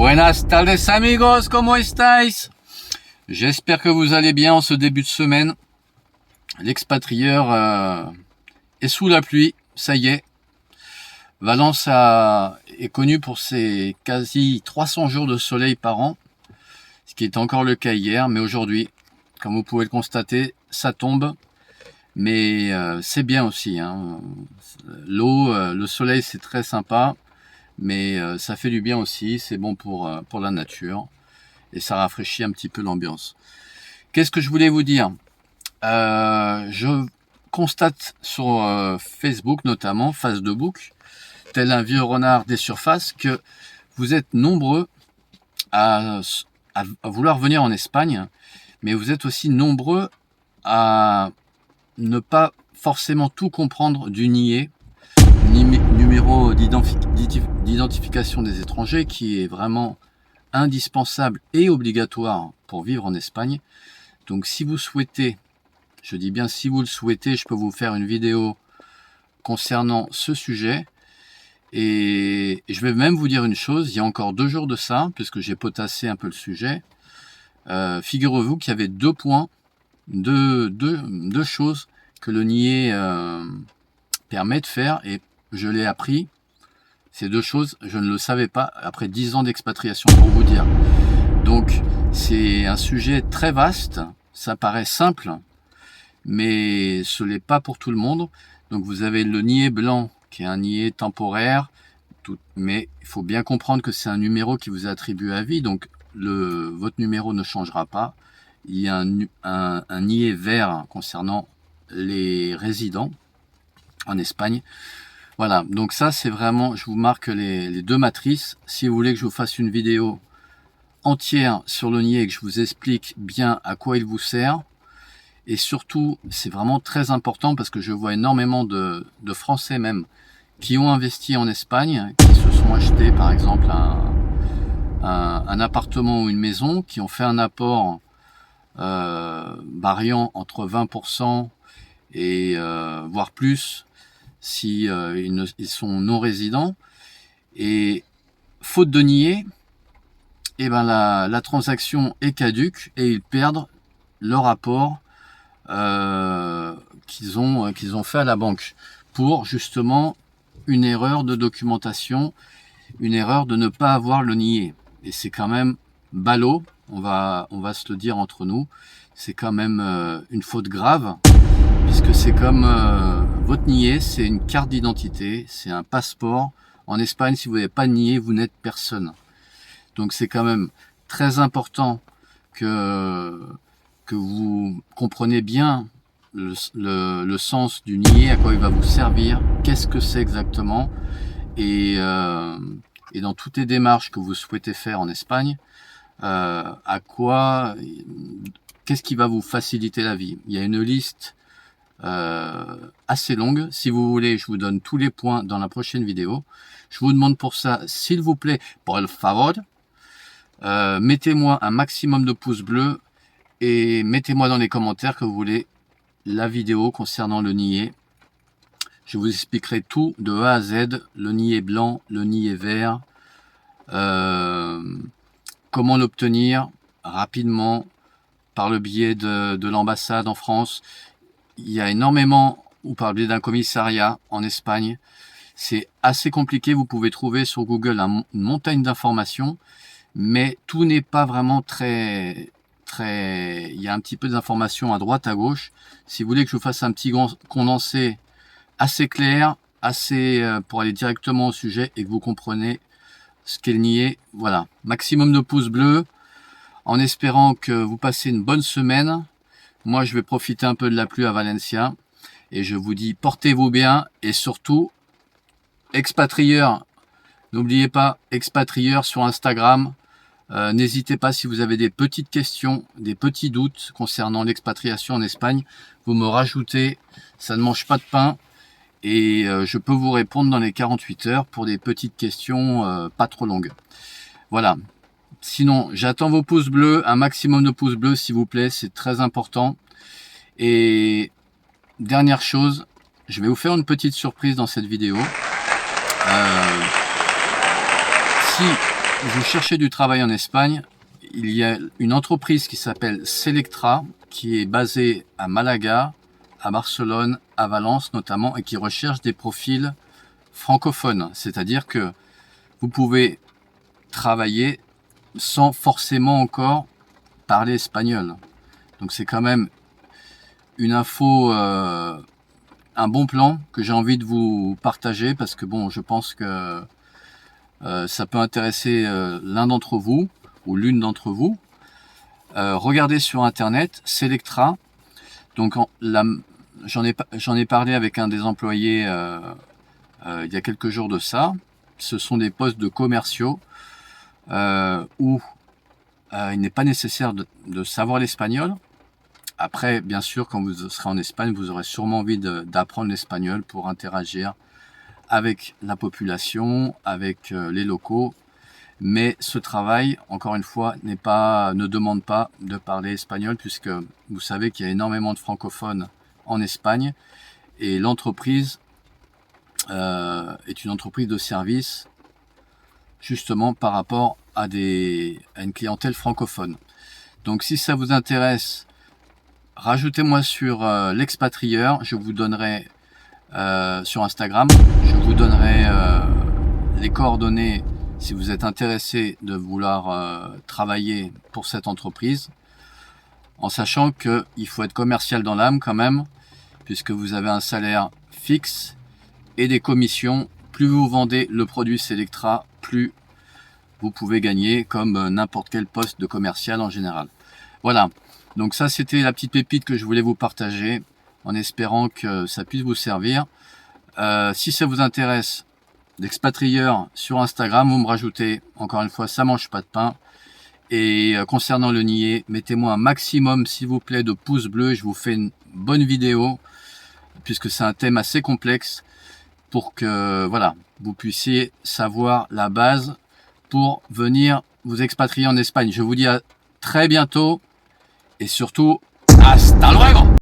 Buenas tardes amigos, ¿cómo estáis? J'espère que vous allez bien en ce début de semaine. L'expatrieur est sous la pluie, ça y est. Valence est connu pour ses quasi 300 jours de soleil par an, ce qui est encore le cas hier, mais aujourd'hui, comme vous pouvez le constater, ça tombe. Mais c'est bien aussi, hein. L'eau, le soleil, c'est très sympa, mais ça fait du bien aussi, c'est bon pour la nature, et ça rafraîchit un petit peu l'ambiance. Qu'est-ce que je voulais vous dire? Je constate sur Facebook, notamment, Facebook, tel un vieux renard des surfaces, que vous êtes nombreux à vouloir venir en Espagne, mais vous êtes aussi nombreux à ne pas forcément tout comprendre du NIE, numéro d'identification des étrangers, qui est vraiment indispensable et obligatoire pour vivre en Espagne. Donc si vous souhaitez, je dis bien si vous le souhaitez, je peux vous faire une vidéo concernant ce sujet. Et je vais même vous dire une chose, il y a encore 2 jours de ça, puisque j'ai potassé un peu le sujet. Figurez-vous qu'il y avait 2 points, deux choses que le NIE permet de faire, et je l'ai appris. Ces 2 choses, je ne le savais pas après 10 ans d'expatriation, pour vous dire. Donc c'est un sujet très vaste, ça paraît simple, mais ce n'est pas pour tout le monde. Donc vous avez le NIE blanc, qui est un NIE temporaire, mais il faut bien comprendre que c'est un numéro qui vous est attribué à vie, donc votre numéro ne changera pas. Il y a un NIE vert concernant les résidents en Espagne. Voilà, donc ça c'est vraiment, je vous marque les 2 matrices. Si vous voulez que je vous fasse une vidéo entière sur le NIE et que je vous explique bien à quoi il vous sert, et surtout c'est vraiment très important parce que je vois énormément de Français même qui ont investi en Espagne, qui se sont achetés par exemple un appartement ou une maison, qui ont fait un apport variant entre 20% et voire plus si ils sont non résidents, et faute de NIE, et ben la transaction est caduque et ils perdent leur apport qu'ils ont fait à la banque pour justement une erreur de documentation, une erreur de ne pas avoir le NIE. Et c'est quand même ballot, on va se le dire entre nous, c'est quand même une faute grave, puisque c'est comme votre NIE, c'est une carte d'identité, c'est un passeport. En Espagne, si vous n'avez pas de NIE, vous n'êtes personne. Donc c'est quand même très important que vous compreniez bien le sens du NIE, à quoi il va vous servir, qu'est-ce que c'est exactement, et dans toutes les démarches que vous souhaitez faire en Espagne, qu'est-ce qui va vous faciliter la vie. Il y a une liste assez longue. Si vous voulez, je vous donne tous les points dans la prochaine vidéo. Je vous demande pour ça, s'il vous plaît, por favor, mettez-moi un maximum de pouces bleus et mettez-moi dans les commentaires que vous voulez la vidéo concernant le NIE. Je vous expliquerai tout de A à Z, le NIE blanc, le NIE vert, comment l'obtenir rapidement par le biais de l'ambassade en France. Il y a énormément, ou par le biais d'un commissariat en Espagne. C'est assez compliqué, vous pouvez trouver sur Google une montagne d'informations, mais tout n'est pas vraiment très... Il y a un petit peu d'informations à droite, à gauche. Si vous voulez que je vous fasse un petit condensé assez clair, pour aller directement au sujet et que vous comprenez ce qu'est le NIE, voilà. Maximum de pouces bleus, en espérant que vous passez une bonne semaine. Moi, je vais profiter un peu de la pluie à Valencia. Et je vous dis, portez-vous bien. Et surtout, expatrieurs, n'oubliez pas, expatrieurs sur Instagram. N'hésitez pas, si vous avez des petites questions, des petits doutes concernant l'expatriation en Espagne, vous me rajoutez, ça ne mange pas de pain. Et je peux vous répondre dans les 48 heures pour des petites questions pas trop longues. Voilà. Sinon, j'attends vos pouces bleus, un maximum de pouces bleus s'il vous plaît, c'est très important. Et dernière chose, je vais vous faire une petite surprise dans cette vidéo. Si vous cherchez du travail en Espagne, il y a une entreprise qui s'appelle Selectra, qui est basée à Malaga, à Barcelone, à Valence notamment, et qui recherche des profils francophones. C'est-à-dire que vous pouvez travailler sans forcément encore parler espagnol. Donc c'est quand même une info, un bon plan que j'ai envie de vous partager, parce que bon, je pense que ça peut intéresser l'un d'entre vous ou l'une d'entre vous. Regardez sur internet Selectra. Donc j'en ai parlé avec un des employés il y a quelques jours de ça. Ce sont des postes de commerciaux où il n'est pas nécessaire de savoir l'espagnol. Après, bien sûr, quand vous serez en Espagne, vous aurez sûrement envie d'apprendre l'espagnol pour interagir avec la population, avec les locaux. Mais ce travail, encore une fois, ne demande pas de parler espagnol, puisque vous savez qu'il y a énormément de francophones en Espagne. Et l'entreprise est une entreprise de service, justement par rapport à une clientèle francophone. Donc si ça vous intéresse, rajoutez-moi sur l'expatrieur, je vous donnerai sur Instagram, je vous donnerai les coordonnées si vous êtes intéressé de vouloir travailler pour cette entreprise, en sachant qu'il faut être commercial dans l'âme quand même, puisque vous avez un salaire fixe et des commissions. Plus vous vendez le produit Selectra, plus vous pouvez gagner, comme n'importe quel poste de commercial en général. Voilà, donc ça c'était la petite pépite que je voulais vous partager, en espérant que ça puisse vous servir. Si ça vous intéresse, l'expatrieur sur Instagram, vous me rajoutez, encore une fois, ça mange pas de pain. Et concernant le nier, mettez-moi un maximum, s'il vous plaît, de pouces bleus. Je vous fais une bonne vidéo, puisque c'est un thème assez complexe, pour que voilà, vous puissiez savoir la base pour venir vous expatrier en Espagne. Je vous dis à très bientôt, et surtout, hasta luego!